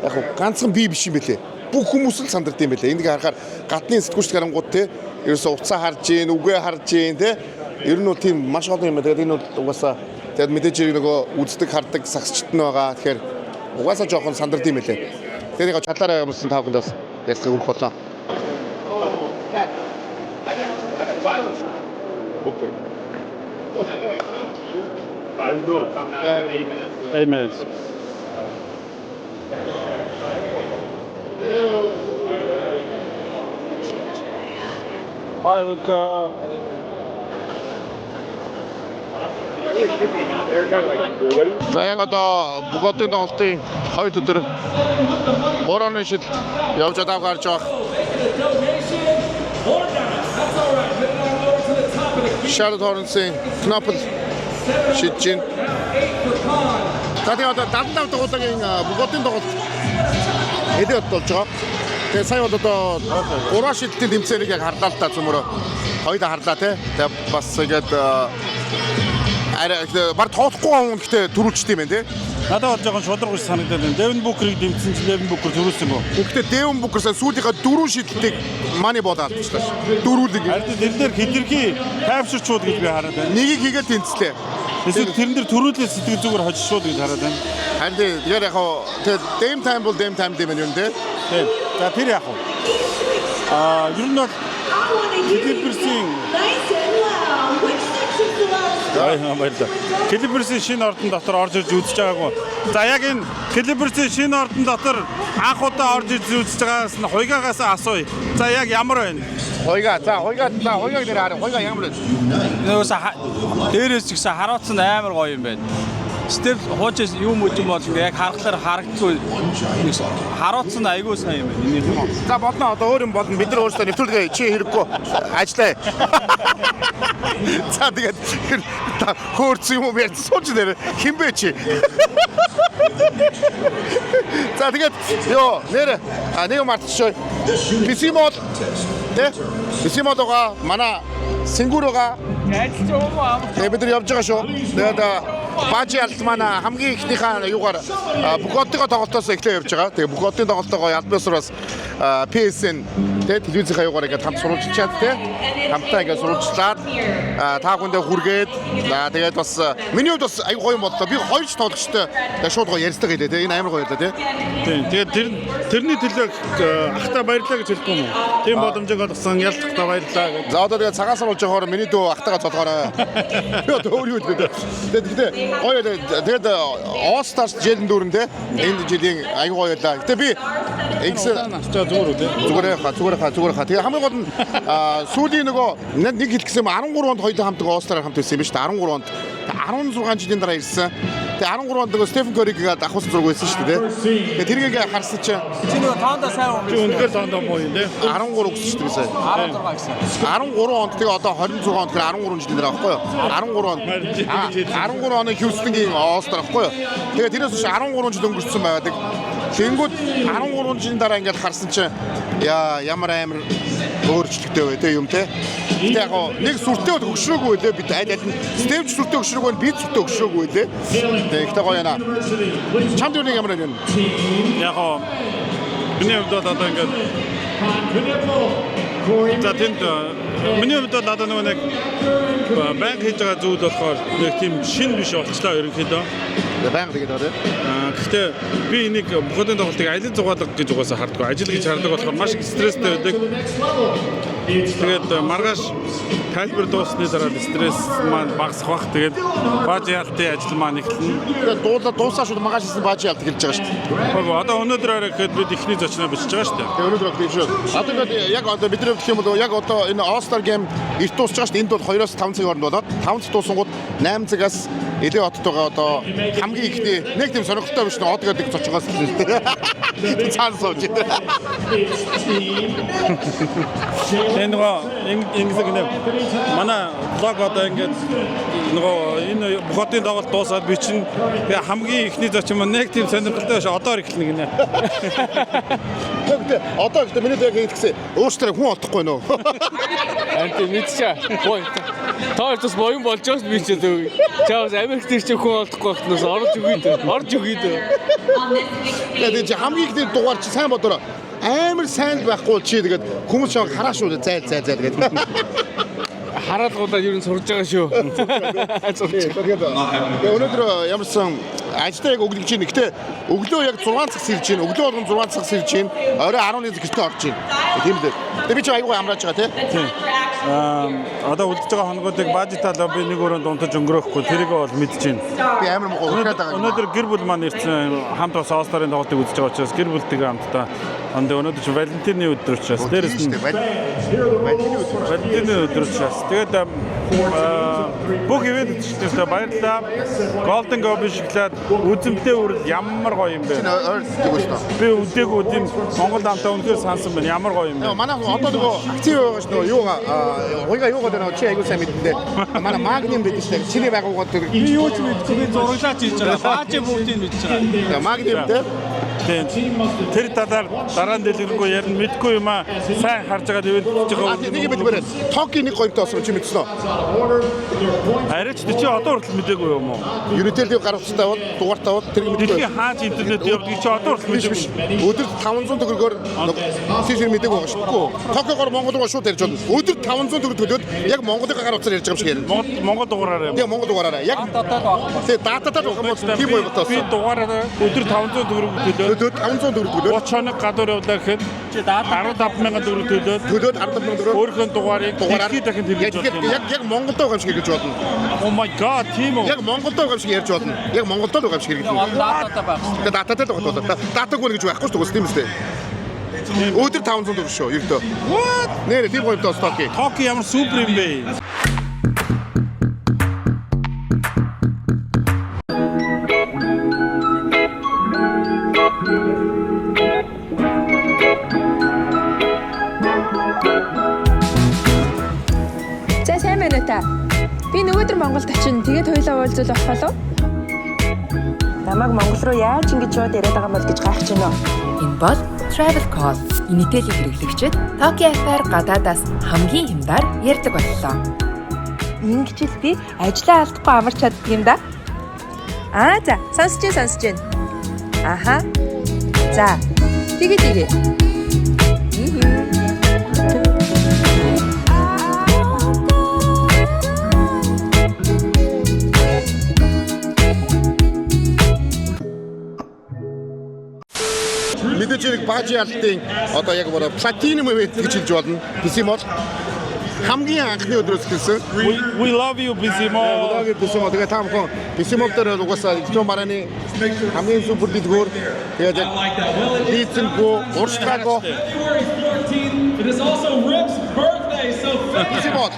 яг ганцхан би биш юм байлээ. Бүх хүмүүс л сандардсан юм байлээ. Энийг харахаар гадны сэтгүүлч гарангууд те ерөөсө уцаа харж гин, үгээ харж гин те. Ер нь бол тийм маш олон юм. Тэгээд энэ бол угаасаа тэгээд мэдээж нөгөө үздэг хардаг сагсчт нь байгаа. Тэгэхээр угаасаа жоохон сандардсан юм байлээ. Тэгээд яг чадлаараа юмсан тав хүндээс ярилцлага өгөх болоо. Okay. Amen. За яг одоо Боготын тоглолтын 2 өдөр 3 оны шил явж чадав гарч байгаа. Charlotte Hornets-ийн Knoppel шидэж байна. За тэгээ одоо 75 дугуулагийн Боготын тоглолт эдээд болж байгаа. Тэгээ сая бол одоо 3 шидэлтийн тэмцээнийг яг харлаа л та цөмөрөө. Хоёулаа харлаа тий. Тэгээ бас ингээд баг тоохгүй хүн гэхдээ төрүүлчтэй юм байна тий. Надад бол жоохон шударгаж санагдаад байна. Devin Booker-ыг дэмжсэн чинь Devin Booker төрүүлсэн гоо. Гэхдээ Devin Booker сүүлийнхаа 4 шидэлтийг мани болоод авчихлаа ш. Дөрүүлэг. Харин тэр дээр хитрхи тайвширчуул гэж би хараад байна. Нэгийг хийгээд тэнцлээ. Эсвэл тэрэн дээр төрүүлээ сэтгэл зүгээр хожишуул гэж хараад байна. Харин тэгэхээр яг тэгээд Dame Time бол Dame Time юм юм тий. Тийм. За тэр яг ер нь бол Clippers-ийн Clippers-ийн шинэ ордон дотор орж ирж үзэж байгаагүй. За яг энэ Clippers-ийн шинэ ордон дотор анх удаа орж ирж үзэж байгаас нь Хуйгаагаас асууя. За яг ямар байна? Хуйгаа дээр хараа. Хуйгаа ямар байна? Дээрээс ч гэсэн харуулсан амар гоё юм байна. Степ хуучаас юу мөчм бол яг харахаар харагдгүй харуулсан айгүй сайн юм байна. За болно одоо өөр юм болно. Бид нар өөрсдөө нэвтрүүлгээ чи хэрэггүй ажиллаа. За тэгээд хөөрц юм уу ярьж сууж нэр хинбэ чи. За тэгээд ёо нэр нэг мартчихъя. Бисимол тэ бисимолга манай Сингурга Ажиллаж байгаа юм аа. тэгээд бид нар явж байгаа шүү. Тэгээд Бажи алт манай хамгийн ихнийхээ юугаар Боготын тоглолтоос эхлээ явж байгаа. Тэгээд Боготын тоглолтоо Альбасураас PSN тэгээд телевизийнхаа юугаар ингээд хамт сурвалж чаад тэ хамтаа ингээд сурвалжлаад та бүхэндээ хүргээд тэгээд бас миний хувьд бас аюу гоё юм боллоо. Би хоёр ч тоглогчтой шууд гоё ярьцлага хийлээ тэ. Энэ амар гоё байлаа тэ. Тийм. Тэгээд тэрний төлөө ахта баярлалаа гэж хэлэх юм уу? Тийм боломжийг олгосон ялтахта баярлалаа гэж. За одоо тэгээд цагаан сар болж байгаа миний дүү ахтагаа цолгоорой. Би одоо өөр юу гэдэг. Тэгээд гоё тэгээд All-Stars Jalen дүүрэн те энэ жилийн аягүй гоё байлаа. Гэтэ би ингэсэн зүгээр үү те. Зүгээр хаа. Тэгээ хамгийн гол нь сүүлийн нөгөө нэг хэлсэн 13 онд хоёулаа хамт All-Star хамт байсан юм ба шүү дээ. 13 онд 16 жилийн дараа ирсэн. Тэгээ 13 онд нөгөө Stephen Curry-г авахсан зураг байсан шүү дээ. Тэгээ тэрийг ингээ харсан чинь Чи нөгөө тоондоо сайн юм. Чи үнэхээр тоондоо муу юм те. 13 гэсэн шүү дээ сая. 16 гэсэн. 13 онд тэгээ одоо 26 онд тэгэхээр 13 жилийн дараа байхгүй юу? 13 онд 13 оны Houston-гийн All-Star байхгүй юу? Тэгээ тэрээс биш 13 жил өнгөрсөн байгаад тэнгүүд 13 жилийн дараа ингээд харсан чинь ямар амар өөрчлөлттэй вэ те юм те. Гэтэ яг нэг сүртэй өгшрөөгүй лээ бид аль аль нь Стевч сүртэй өгшрөөгүй бид сүртэй өгшрөөгүй лээ. Тэгтээ гоё яана. Чамд юу нэг ямар юм? Яг миний хувьд одоо ингээд за тэнд миний хувьд одоо нэг банк хийж байгаа зүйл болохоор нэг тийм шин биш болчлаа ерөнхийдөө. Баян тэгээд байна. Гэхдээ би энийг бүхэлдээ тоглолтыг аялал зугаалга гэж угаасаа харддаг. Ажил гэж хардаг болохоор маш их стресстэй байдаг. Тэгээд маргааш тайлбар дууссаны дараа стресс маань багасах бах. Тэгээд бааж яалтын ажил маань эхэлнэ. Тэгээд дуусаа шууд магаш хийсэн бааж ялт хэлж байгаа шүү дээ. Одоо өнөөдөр арай гэхэд бид ихний зочноо бичиж байгаа шүү дээ. Тэгээд өнөөдөр тийм шүү. Одоо ингээд яг одоо бидний гэх юм бол яг одоо энэ All Star Game эрт дуусч байгаа шүү дээ. Энд бол 2-5 цагийн хооронд болоод 5 цаг дуусангууд 8 цагаас Элээ оттойгоо одоо хамгийн ихний нэг тийм сонирхолтой биш нэ од гэдэг зочгоос хэлээ. Цаан сууж. Энэ нөгөө ингэдэг нэ манай блог одоо ингээд нөгөө энэ хотын тоглолт дуусаад би чинь хамгийн ихний зочин маань нэг тийм сонирхолтой биш одоор эхэлнэ гинэ. Тэгтээ одоо ихтэй миний яг ингэсэн өөстрөө хүн олдохгүй нөө. Анти мэдчихэ. Бой. Таар тус боён болж байгаа би ч зөв. Чаавс Америкт ч хүн олдохгүй байхнаас орж өгье дээ. Орж өгье дээ. Тэгээд хамгийн ихний дугаар чи сайн бодороо. Амар сайн байхгүй чи тэгээд хүмүүс шог хараа шүү зайл тэгээд. Хараалгуудаа юу н сурж байгаа шүү. Тэгээд өнөөдөр ямарсан ажилтаа яг өглөө чинь гэхдээ өглөө яг 6 цаг сэрж чинь өглөө болгон 6 цаг сэрж чинь орой 11 гэртээ орж чинь. Тийм л. Тэгээд би чи аягүй амрааж байгаа тий. Одоо үлдэж байгаа хоногуудыг бажиталаа би нэг өрөөнд унтаж өнгөрөөхгүй тэрийг бол мэдэж байна. Би амар муу ухаад байгаа. Өнөөдөр гэр бүл маань ирсэн хамт бас All-Star-ын тоглолтыг үзэж байгаа учраас гэр бүлтэйгээ хамтдаа өнөөдөр чи Валентины өдөр учраас дээрээс нь Валентины өдөр учраас тэгээд бүх ивент хийхдээ баярлалаа. Golden Globe шиглээд үзэмтэй үрэл ямар гоё юм бэ. Би үдээгүй тийм Монгол хамтаа үнэхээр сансан байна. Ямар гоё юм бэ. Манай одоо нөгөө актив байгаа ш нөгөө юугаа уйгаа дээр чи аягүй сайн мэддээ. Манай магним байдаг ш. Чиний байгуугаад би юу ч мэдгүй би зураглаач хийж байгаа. Баажи бүгдийг мэдж байгаа. Магним дээр тэр дараа нь дэлгэрэнгүй ярина мэдгүй юм аа сайн харж байгаа ивент хийж байгаа. Нэг мэдмээр Токио нэг гоёртой болсон чи мэдсэн үү? Арайч чи одоо хүртэл мэдээгүй юм уу? Юнитэл гаргацтай бол дугаартай бол тэр мэдгүй. Дэлхийн хааж интернет явдаг чи одоо хүртэл мэдээгүй. Өдөрт 500 төгрөгөөр тийшэр мэдээгүй байгаа шүү дээ. Токиогоор Монгол руу шууд ярьж байна. Өдөрт 500 төгрөг төлөөд яг Монголын гар утсаар ярьж байгаа юм шиг ярина. Монгол дугаараараа. Тэгээ Монгол дугаараараа. Яг дататад байх. Тэгээ дататад байх юм бол тийм гоё готоос. Би дугаараараа өдөр 500 төгрөг төлөөд өдөрт 500 төгрөг төлөөд 30 хоног гадуур явлаа гэхэд 15,000 төгрөг төлөөд 15,000 төгрөг өөрийнхөө дугаарыг дэлхийд дахин хэрэгжиж болно. Яг Монголд байгаа юм шиг хэлж болно. Oh my god, тийм үү? Яг Монголд байгаа юм шиг ярьж болно. Яг Монголд байгаа юм шиг хэлж болно. Дататай байх. Тэгээ дататад байх. Датагүй гэж байхгүй шүү дээ. Тийм үстэй. Өдөр 500 төгрөг шүү. Ердөө. What? Нэр тийм гоё тоос Токио. Токио ямар супер юм бэ? За сайн байна уу та? Би нөгөөдөр Монголд очино. Тэгээд хоёулаа уулзвал болох болов? Намайг Монгол руу яаж ингэж яваад ирээд байгаа юм бол гэж гайхаж байна. Энэ бол Travel Call. Энэ мэдээллийн хэрэглэгчид Tokyo Affair гадаадаас хамгийн хямдар ярьдаг боллоо. Ингэж би ажлаа алдахгүй амарч чаддаг юм да. За, сонсож байна. Аха. За. Тэгээ. Мэдээж яг баажи алтын одоо яг бороо платинум ивент гэж хэлж болно. Бисимол хамгийн анхны өдрөөс эхэлсэн. We love you Бисимол. Тэгээ таамхан Бисимол дээр угаасаа Итали мараны хамгийн супер дэлгүүр тэгээд яг дийцэнгүй уршлагоо. Бисимол.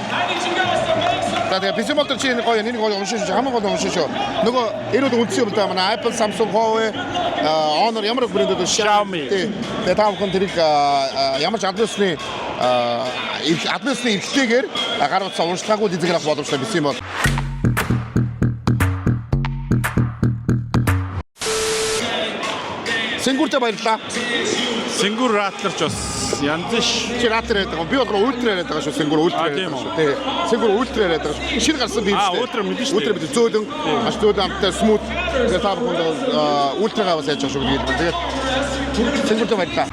Тэгээд Бисимол дээр чинь гоё нэг гоё уншиж хамгийн гоё уншиж шүү. Нөгөө эрүүд үндэс юм даа манай Apple, Samsung, Huawei, Honor ямар брэндүүд Xiaomi. Тэгээд таамхан тэрийг ямар ч администрийн эрхтэйгээр гар утсаа уншлагагүй дизайн авах боломжтой Бисимол. Сингуртэй баярлалаа. Сингур ратларч бас янз ш. Чи ратер яриад байгаа. Би бол ультра яриад байгаа шүү. Сингур ультра яриад байгаа шүү. Тий. Сингур ультра яриад байгаа шүү. Шинэ гарсан би. Ультра мэдэн шүү. Ультра мэдэн зөөлөн. Аш зөөлөн амттай смут. Тэгээ та бүхэн ультрагаа бас яаж байгаа шүү гэдэг. Тэгээд сингуртэй баярлалаа.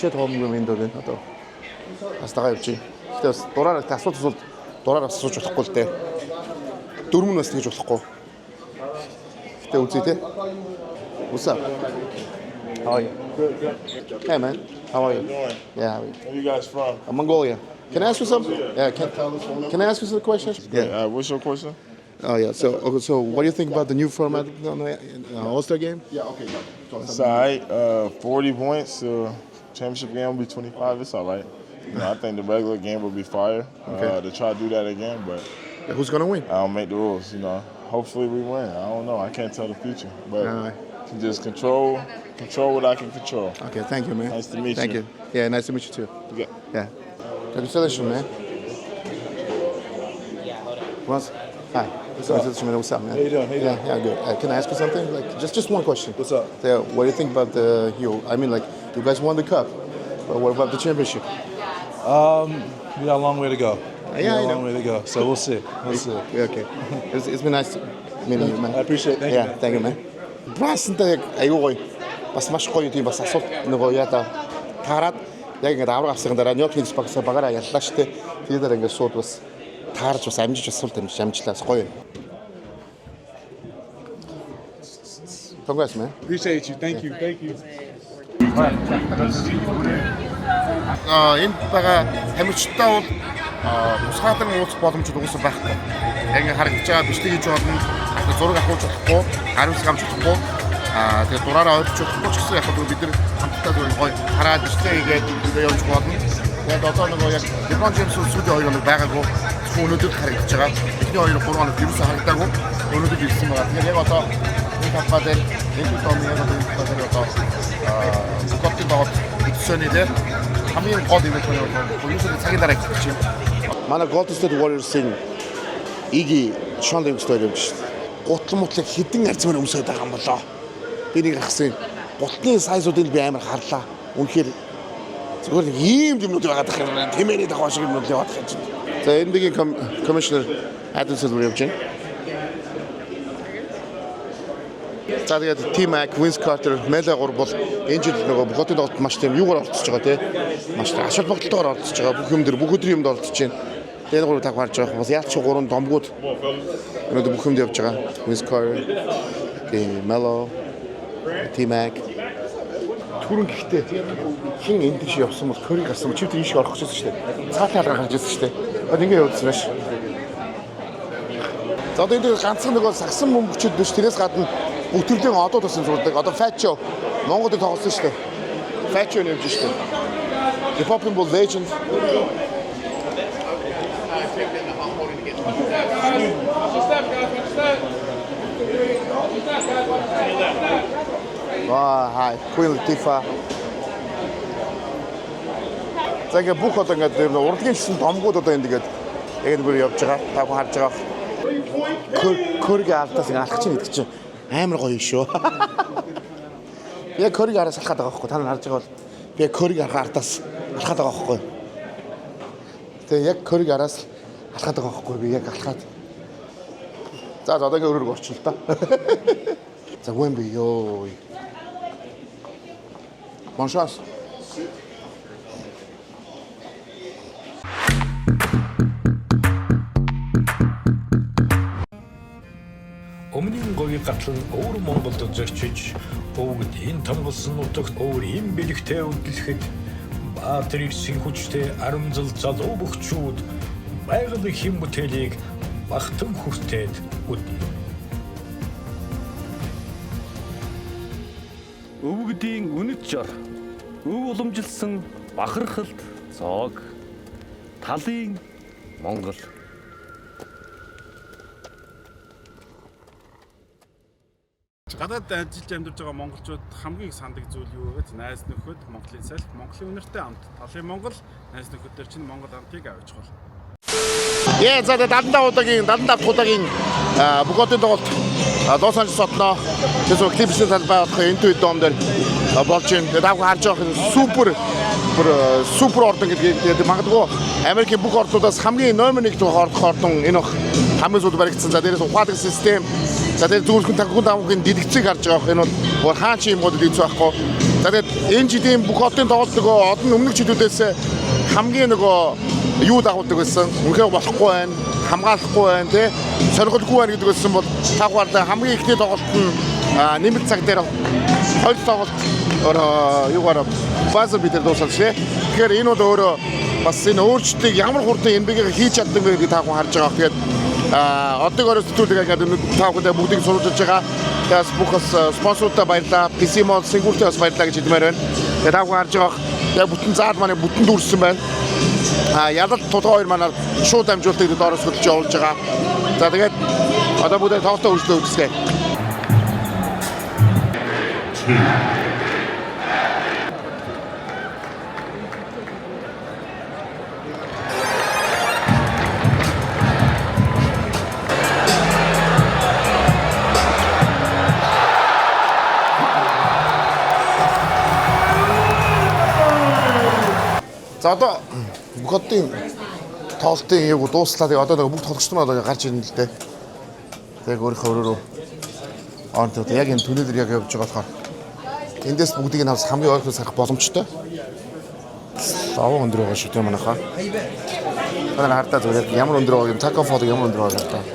хичээд хоомгүй юм дөө одоо бас тагаа явж байна. Гэтэ бас дураар асууж дураар асууж болохгүй л дээ. Дөрөв нь бас тэгж болохгүй. Гэтэ үзье те. What's up? How are you? Hey man, how are you? Yeah. Where you guys from? Mongolia. Can I ask you something? Yeah. Can I ask you some questions? Yeah. What's your question? Oh yeah. So what do you think about the new format on the All-Star game? Yeah. Okay. It's all right. 40 points. Championship game will be 25. It's all right. You know, I think the regular game will be fire. To try to do that again, but who's gonna win? I don't make the rules. You know, hopefully we win. I don't know. I can't tell the future, but can just control what I can control. Okay. Thank you, man. Nice to meet you. Thank you. Yeah. Nice to meet you too. Yeah. Congratulations, man. Once. Hi. What's up, man? How you doing? Yeah, good. Can I ask you something? Like, just one question. What's up? Yeah, what do you think about you guys won the cup, but what about the championship? We got a long way to go. Yeah, a long way to go. So we'll see. Okay. It's been nice meeting you, man. I appreciate it. Thank you, man. Брансантай яг аюу гоё. Бас маш гоё тийм бас асуулт нөгөө яда таарад яг ингээд авраг авсгын дараа Нью-Йорк Никс багаараа яллаа штэ. Тэгээд дараа ингээд сууд бас таарж бас амжиж асуулт амжлаа гоё. Congrats, man. Appreciate you. Thank you. Энэ бага хамичтаа бол тусгаадан уулзах боломжууд угсаа байхгүй. Яг ингээд харагдаж байгаа бичлэг хийж болно. Зураг авах болохгүй, хариуцлага авч болохгүй. Тэгээд дураараа ойлгож болохгүй ч гэсэн яг бид нар хамтдаа гоё хараад бичлэг хийгээд явж болно. Тэгээд одоо нөгөө яг LeBron James сүүлийн 2 хоног байгаагүй. Өнөөдөр харагдаж байгаа. Эхний 2-3 хоног ерөөсөө харагдаагүй. Өнөөдөр ирсэн байгаа. Тэгээд яг одоо энэ талбай дээр энэ томьёо яг одоо спортын бод үтсэний дээр хамгийн гол юм байна. Өнөөдөр цагийн дараа хийж байна. Манай Golden State Warriors-ийн Иги Sean Davis дээр явж байна. Гутлан мутлаг хідэн арцмаар өмсөд байгаа юм болоо. Би нэг ахсан гутны сайзуудыг би амар харлаа. Үнэхээр зөвхөн ийм юмнууд байгаа дах юм. Тэмээний дах шиг юмнууд яваад байгаа чинь. За NBA-ийн commissioner Adam Silver явж байна. За тэгээд T-Mac, Vince Carter, Melo 3 бол энэ жил нөгөө бүхотын тоглолт маш тийм юугаар оролцож байгаа тий. Маш ашиг багталтайгаар оролцож байгаа. Бүх юм дээр бүх өдрийн юмд оролцож байна. Тэгээд 3 таг харж байгаа. Бас яач 3 домгууд өнөөдөр бүх юмд явж байгаа. Vince Carter, Melo, T-Mac. Түрэн гэхдээ хин энэ тийш явсан бол Curry гарсан. Чи тэр ийш орох гэсэн шүү дээ. Цаатаа гаргаж ирсэн шүү дээ. Одоо ингэ явуулсан байж. За одоо энэ ганцхан нэг бол сагсан мөнгөчд биш. Тэрээс гадна бүх төрлийн одууд болсон зурдаг. Одоо Facho Монголд тоглосон шүү дээ. Facho нэмж шүү дээ. Hip-hop бол legend. Hi, Queen Latifah. За ингээ бүх одоо ингээ урлагийн шин домгууд одоо энд ингээд яг нэг явж байгаа. Та бүхэн харж байгаа. Curry алдаас ингээ алхаж ийн гэдэг чинь амар гоё шүү. Яг Curry араас алхаад байгаа байхгүй. Та нар харж байгаа бол би Curry ардаас алхаад байгаа байхгүй. Тэгээ яг Curry араас алхаад байгаа байхгүй. Би яг алхаад. За одоо ингээ өөрөөр орчихлоо та. За Wemby ёо. Bonne chance. Өмнгийн говийн гатлан өөр Монголд зөрчиж өвгд энэ томголсон нутагт өөр юм бэлэгтэй үдлэхэд баатар ирсэн хүчтэй арамзал залуу бөхчүүд байгалийн хэм бүтээлийг багтан хүртээд үдээ. Өвгдийн үнэт жор, өв уламжилсан бахархалт цог, талын Монгол. Гадаад ажиллаж амьдарч байгаа монголчууд хамгийн сандаг зүйл юу вэ? Найз нөхөд, Монголын салхи, Монголын үнэртэй амт. Талын Монгол, найз нөхөдөр чинь Монгол амтыг авч чухал. За 75 удаагийн бүхотын тоглолт Лос Анжелес хотноо тэсүү Клипсийн талбай болох энэ үед дом дээр болж байна. Тэгээд авах харж байгаа супер ордон гэдэг магадгүй Америкийн бүх орднуудаас хамгийн номер 1 ордон энэ хамгийн сүүлд баригдсан. За дээрээс ухаалаг систем За тэгээд зүгээр хүн тагхын давхын дэлгэцийг харж байгаа. Энэ бол хаан чи юм бол хэлж байхгүй. За тэгээд энэ жилийн бүх хотын тоглолт нөгөө олон өмнөх жилүүдээс хамгийн нөгөө юу дагуулдаг байсан. Үнэхээр болохгүй байна. Хамгаалахгүй байна тий. Сонирхолгүй байна гэдэг байсан бол тагварлаа хамгийн ихний тоглолт нь нэмэлт цаг дээр хоёр тоглолт юугаар базар бид дууссан шээ. Тэгэхээр энэ бол өөрөө бас энэ өөрчлөлтийг ямар хурдан NBA-г хийж чаддаг вэ гэдгийг та бүхэн харж байгаа. Тэгээд одоогоос төлөвлөж байгаа та бүхэндээ бүгдийг сурвалжиж байгаа. Тэгээс бүх спонсоруудаа баярлалаа. PC Mall Сингапуртаас баярлалаа гэж хэлмээр байна. Тэгээд та бүхэн харж байгаа. Тэгээд бүтэн заад маань бүтэн дүүрсэн байна. Ядалт тулгаа хоёр манаар шууд амжуултыг доороос хөдөлж явуулж байгаа. За тэгээд одоо бүгд тоглолтоо үргэлжлүүлээ үзье. За одоо бүх хотын тоглолтын яг дууслаа. Тэгээ одоо нэг бүгд тоглогчд нь одоо гарч ирнэ л дээ. Тэгээ өөрийнхөө өрөөрөө орнод яг энэ түнэлэр яг явж байгаа болохоор эндээс бүгдийг нь авс хамгийн ойрхон сарах боломжтой. Аваа өндөр байгаа шүү дээ манайхаа. Манай хартаа зүгээр ямар өндөр байгаа юм тако фото ямар өндөр байгаа та.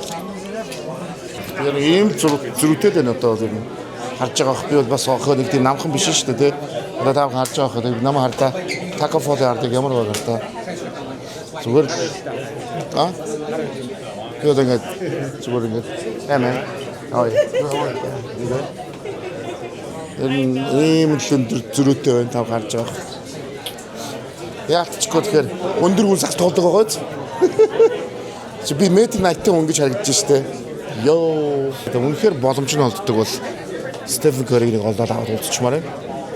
Тэгээ ийм зөрүүтэй дээ одоо зэрэг харж байгаа би бол бас оохоо нэг тийм намхан биш шүү дээ тий. Одоо та харж байгаа хөө намаа хартаа тако фото хардаг ямар байгаа та. Зүгээр юу гэдэг зүгээр ингэ амин ийм л өндөр зөрүүтэй байна та харж байгаа. Яалтчгүй тэгэхээр өндөр хүн сагт тоглодог байгаа биз? Чи би метр 80 хүн гэж харагдаж штэ. Йоо. Үнэхээр боломж нь олддог бол Стефен Curry-г нэг олдоод аваад уулзчмаар байна.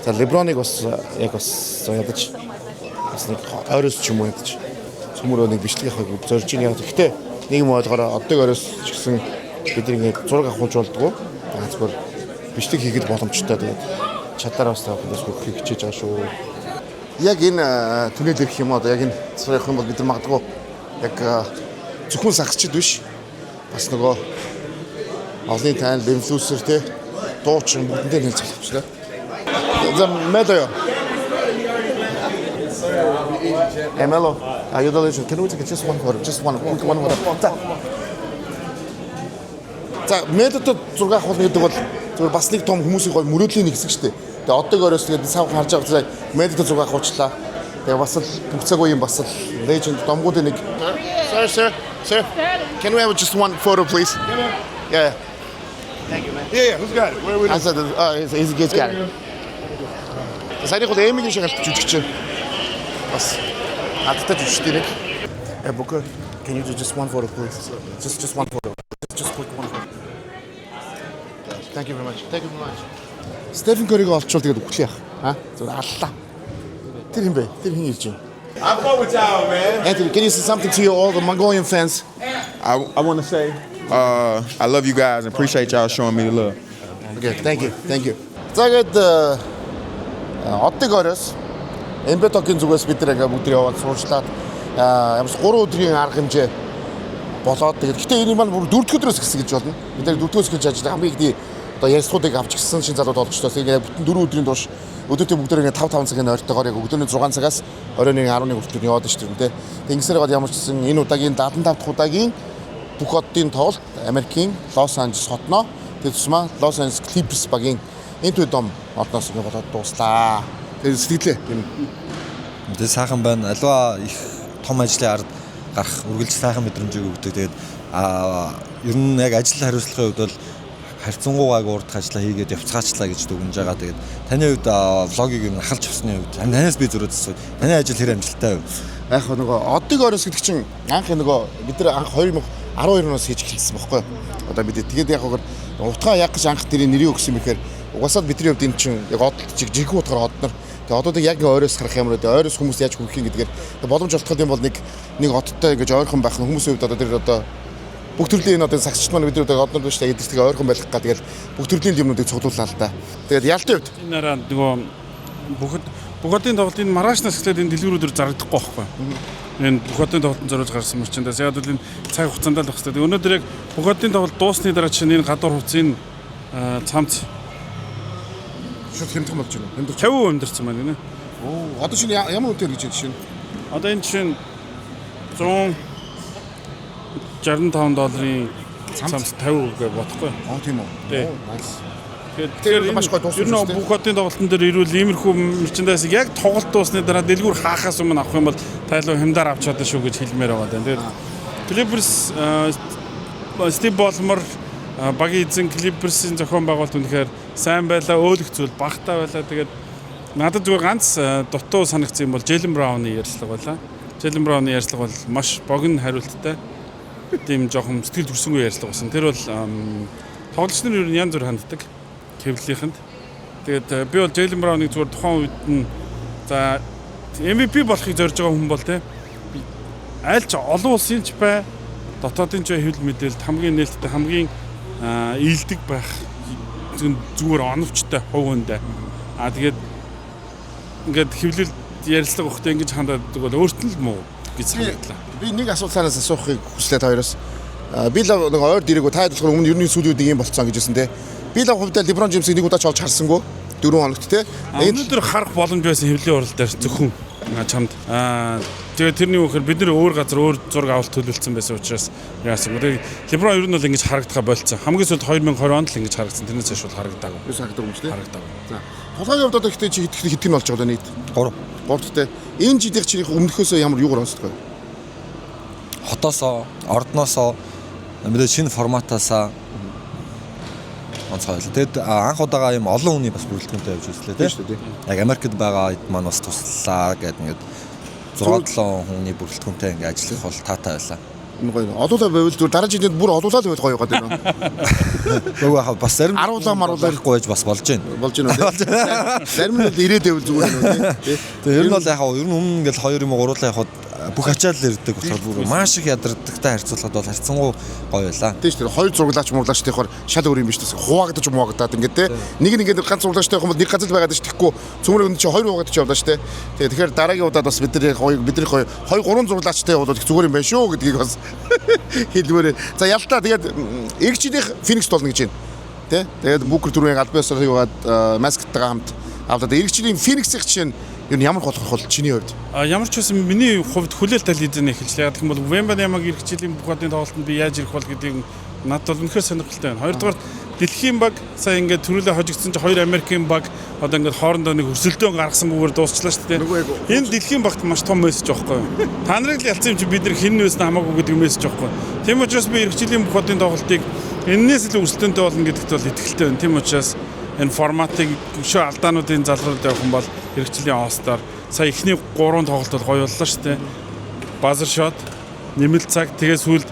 За Леброныг бас яг бас ядаж бас нэг ойроос ч юм уу ядаж цөмөрөө нэг бичлэг авахыг зорж ийн яг гэхдээ нэг юм ойлгоороо оддог ойроос ч гэсэн бид нэг зураг авахулж болдгоо. Зүгээр бичлэг хийхэд боломжтой тэгээд чадлаараа бас тавих бас хөх хичээж байгаа шүү. Яг энэ түнэл ирэх юм одоо яг энэ царайх юм бол бид нар магадгүй яг зөвхөн сагсчд биш бас нөгөө олны тань инфлюенсер те дуучин бүгдээ хэлж болох юм. За мэдээ. Emelo, you don't listen. Can we take just one photo? Just one photo. За мэдээд зураг авах гэдэг бол зөвхөн бас нэг том хүмүүсийн гол мөрөөдлийн нэг хэсэг шүү дээ. Тэгээ одоог өрөөс тэгээд сав харж байгаа мэдээд зураг авахчлаа. Тэгээ бас л бүгцаагүй юм бас л legend домгуудын нэг. Sir. Can we have just one photo please? Yeah. Thank you man. Yeah, who's got it? Where are we? I said he's got it. Сарих бол эмигийн шагалт жүжигч. Бас адтай жүжигчтэй нэг. Booker, can you do just one photo please? Just one photo. Just quick one photo. Thank you very much. Thank you very much. Stephen Curry-г олчвол тэгээд үхлээ яах. Зөв аллаа. Тэр хин бэ? Тэр хин ирж байна. I'm going with y'all, man. Anthony, can you say something to all the Mongolian fans? I want to say I love you guys and appreciate y'all showing me the love. Okay, thank you. За гээд оддогоороос Эмбетокийн зүгээс бид нэг бүгд яваад суучлаад ямарс 3 өдрийн арга хэмжээ болоод тэгээд гэтээ энэ маань бүр 4 дахь өдрөөс гисэн гэж болно. Бид нар 4 дахь өдрөөс гэж ажиллаж хамгийн ихний одоо ярилцлагуудыг авч гисэн шин залууд болгочтоос ингээд бүтэн 4 өдрийн турш өдөртөө бүгд ингээд 5 цагийн ойртойгоор яг өдөрний 6 цагаас оройн 11 хүртэл яваад шүү дээ. Тэнгисээр гол ямар ч гэсэн энэ удаагийн 75 дахь удаагийн бүх хотын тоглолт Америкийн Лос Анжелес хотноо тэгээд тусмаа Лос Анжелес Clippers багийн энэ төв дом одноос ингэ болоод дуслаа. Тэгээд сэтгэлээ тийм. Тэгээд сайхан байна. Аливаа их том ажлын ард гарах үргэлж сайхан мэдрэмжийг өгдөг. Тэгээд ер нь яг ажил хариуцлагын хувьд бол харьцангуйг урдах ажиллаа хийгээд явцгаачлаа гэж дүгнэж байгаа. Тэгээд таны хувьд влогийг ер нь ахалж авсны хувьд танаас би зөрөөд асууя. Таны ажил хэр амжилттай вэ? Яг нөгөө одыг орос гэдэг чинь анх нөгөө бид нар анх 2012 оноос хийж эхэлсэн байхгүй юу? Одоо бид тэгээд яг утгаа яг гэж анх тэрийн нэрийг өгсөн мэхээр угаасаа бидний хувьд энэ чинь яг одолт чиг жинхэнэ утгаар однор тэгээд одоодыг яг ойроос харах юм уу тэгээд ойроос хүмүүс яаж хүрэх юм гэдгээр боломж олдох юм бол нэг одтой ингэж ойрхон байх нь хүмүүсийн хувьд одоо тэр одоо бүх төрлийн энэ одоо сагсч маань бид одоо однор биш тэгээд тэрийг ойрхон байх гад тэгээд бүх төрлийн юмнуудыг цуглууллаа л да. Тэгээд ялтын хувьд энээрээ нөгөө Бухатын тоглолт энэ маргаашнаас эхлээд энэ дэлгүүрүүдээр зарагдахгүй байхгүй. Энэ Бухатын тоглолтод зориулж гарсан мөрчөндөөс яг л энэ цаг хугацаанд л байх хэрэгтэй. Өнөөдөр яг Бухатын тоглолт дуусны дараа чинь энэ гадуур хувцсыг цамц шууд хэмтэх болж байна. 50% өндөрсөн байна гинэ. Оо, одоо шинэ ямар үнэтэй гэж жишээ нь? Одоо энэ жишээ нь $165 цамц 50% гэж бодохгүй. Аа тийм үү. Тий. Nice. Тэгэхээр маш гоё дууссан. Ер нь Бухатын тоглолтын дээр ирвэл иймэрхүү мерчендайсыг яг тоглолт дуусны дараа дэлгүүр хаахаас өмнө авах юм бол тайлбар хэмдаар авч чадсан шүү гэж хэлмээр байгаа даа. Тэгээд Clippers Steve Ballmer багийн эзэн Clippers-ийн зохион байгуулалт үнэхээр сайн байлаа, өөлөх зүйл багтаа байлаа. Тэгээд надад зүгээр ганц дутуу санагдсан юм бол Jaylen Brown-ы ярьцлага байлаа. Jaylen Brown-ы ярьцлага бол маш богино хариулттай. Тийм жоохон сэтгэл төрсөнгүй ярьцлага байсан. Тэр бол тоглогч нар ер нь янз бүр ханддаг. Хэвлэлийнхэнд. Тэгээд би бол Jaylen Brown-ыг зүгээр тухайн үед нь за MVP болохыг зорж байгаа хүн бол те аль ч олон улсын ч бай, дотоодын ч хэвлэл мэдээлэлд хамгийн нээлттэй, хамгийн ийдэг байх зүгээр оновчтой хувьндаа. Тэгээд ингээд хэвлэл ярилцлага өгөхдөө ингэж хандаад бол өөрт нь л муу гэж санагдлаа. Би нэг асуулт санаас асуухыг хүслээ та хоёроос. Би л нэг ойр дэрэгөө та хэлэхээр өмнө ерний сүүлийн үед ийм болцсон гэж хэлсэн те. Би л хувьдаа LeBron James-ийг нэг удаа ч олж харсангүй 4 хоногт те. Өнөөдөр харах боломж байсан хэвлэлийн урал дээр зөвхөн чамд. Тэгээд тэрний үгээр бид нэр өөр газар өөр зураг авалт төлөвлөсөн байсан учраас яасан. LeBron ер нь бол ингэж харагдахаа болцсон. Хамгийн сүүлд 2020 онд л ингэж харагдсан. Тэрнээс хойш бол харагдаагүй. Юу харагдаагүй юм ч те. Харагдаагүй. За. Хулгайгийн хувьд одоо ихтэй чи хэд болж байгаа нийт? 3 те. Энэ жилийн чиний өмнөхөөсөө ямар юугаар онцдгоо? Хотоосоо, ордноосоо мэдээ шинэ форматаасаа онцгойлоо. Тэгэд анх удаага юм олон хүний бас бүрэлдэхүүнтэй явж үзлээ тийм. Яг Америкт байгаа хэд маань бас туслаа гэдэг ингээд 6-7 хүний бүрэлдэхүүнтэй ингээд ажиллах бол таатай байлаа. Энэ гоё. Олуулаа байвал зүгээр дараа жилд бүр олуулаа л байвал гоё байгаа юм. Нөгөө хаа бас зарим аруулаа маруулахгүй байж бас болж байна. Болж байна үү? Зарим нь ирээд байвал зүгээр байна үү? Тэгээ ер нь бол яг ер нь өмнө ингээл 2 юм гуруулаа явахад бүх ачаал ирдэг болохоор бүр маш их ядардагтай харьцуулахад бол харьцангуй гоё байлаа. Тийм шүү дээ. Хоёр зураглаач муурлаач тэхэр шал өөр юм биш дээ. Хуваагдаж муугадаад ингээд те. Нэг нь ингээд ганц зураглаачтай юм бол нэг газар байгаад тэхгүй. Цөмөр өнд чи хоёр хуваагдаж явлаа шүү дээ. Тэгэхээр дараагийн удаад бас бидний гоё 2-3 зураглаачтай бол их зүгээр юм байна шүү гэдгийг бас хэлмээр. За ялтаа тэгээд эгчдийнх Phoenix толно гэж байна. Тэ. Тэгээд Booker түрүүний албаасаар яваад Masked-тагаа хамт авлаа. Эгчдийн Phoenix-ийн чинь юу ямар холох бол чиний хувьд? Ямар ч байсан миний хувьд хүлээлттэй лидер эхэлжлээ. Яг гэх юм бол Wembanyama ирэх жилийн Бухатын тоглолтод би яаж ирэх бол гэдгийг надад бол үнэхээр сонирхолтой байна. Хоёрдугаар дэлхийн баг сая ингээд төрүүлээ хожигдсон чи хоёр Америкийн баг одоо ингээд хоорондоо нэг өрсөлдөөн гаргасангүйгээр дуусчлаа шүү дээ. Энэ дэлхийн багт маш том мессеж байхгүй юу? Та нарыг л ялцсан юм чи бид нар хин нөөс хамаагүй гэдэг мессеж байхгүй юу? Тийм учраас би ирэх жилийн Бухатын тоглолтыг энэс л өрсөлдөөнтэй болно гэдэгт бол итгэлтэй байна. Тийм учраас энэ форматыг өшөө алдаануудын залруулалт явах юм бол хэрэгжлийн All-Star сая ихний 3 тоглолт бол гоё боллоо шүү дээ. Buzzer shot, нэмэлт цаг, тэгээ сүүлд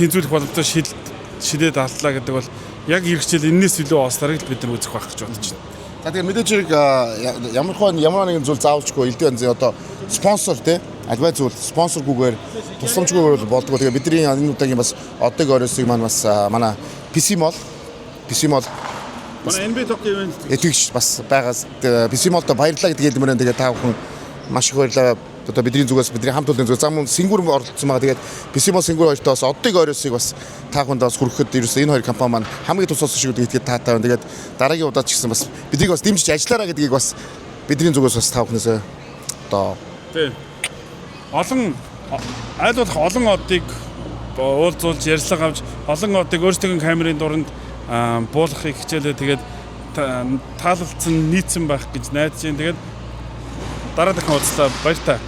тэнцвүүлэх боломжтой шилээд алдлаа гэдэг бол яг хэрэгжил энэс илүү All-Star-ыг бид нар үзэх байх гэж бодож байна. За тэгээ мэдээж хэрэг ямар нэгэн зүйл заавалчгүй элдв янзын одоо спонсор те альбай зүйл спонсоргүйгээр тусламжгүйгээр болдгоо. Тэгээ бидний энэ удаагийн бас одоогийн оройсыг маань бас манай PC Mall манай NBA Tokyo event этгэж бас байгаас PC Mall-то баярлалаа гэдэг хэлмээр тэгээ та бүхэн маш их баярлалаа. Одоо бидний зүгээс бидний хамт олон зүгээс зам Сингур оролцсон байгаа. Тэгээд PC Mall Сингур хоёртоо бас одоогийн оройсыг бас та бүхэнд бас хүрэхэд ерөөсөө энэ хоёр компани маань хамгийн тусалсан шиг гэдгийг таатай байна. Тэгээд дараагийн удаад ч гэсэн бас биднийг бас дэмжиж ажиллаарай гэдгийг бас бидний зүгээс бас та бүхнээс одоо тийм аль болох олон одыг уулзуулж ярилцлага авч олон одыг өөрсдийн камерын дунд буулгахыг хичээлээ. Тэгээд таалалцсан нийцсэн байх гэж найдаж байна. Тэгээд дараа дахин уулзлаа. Баяр та.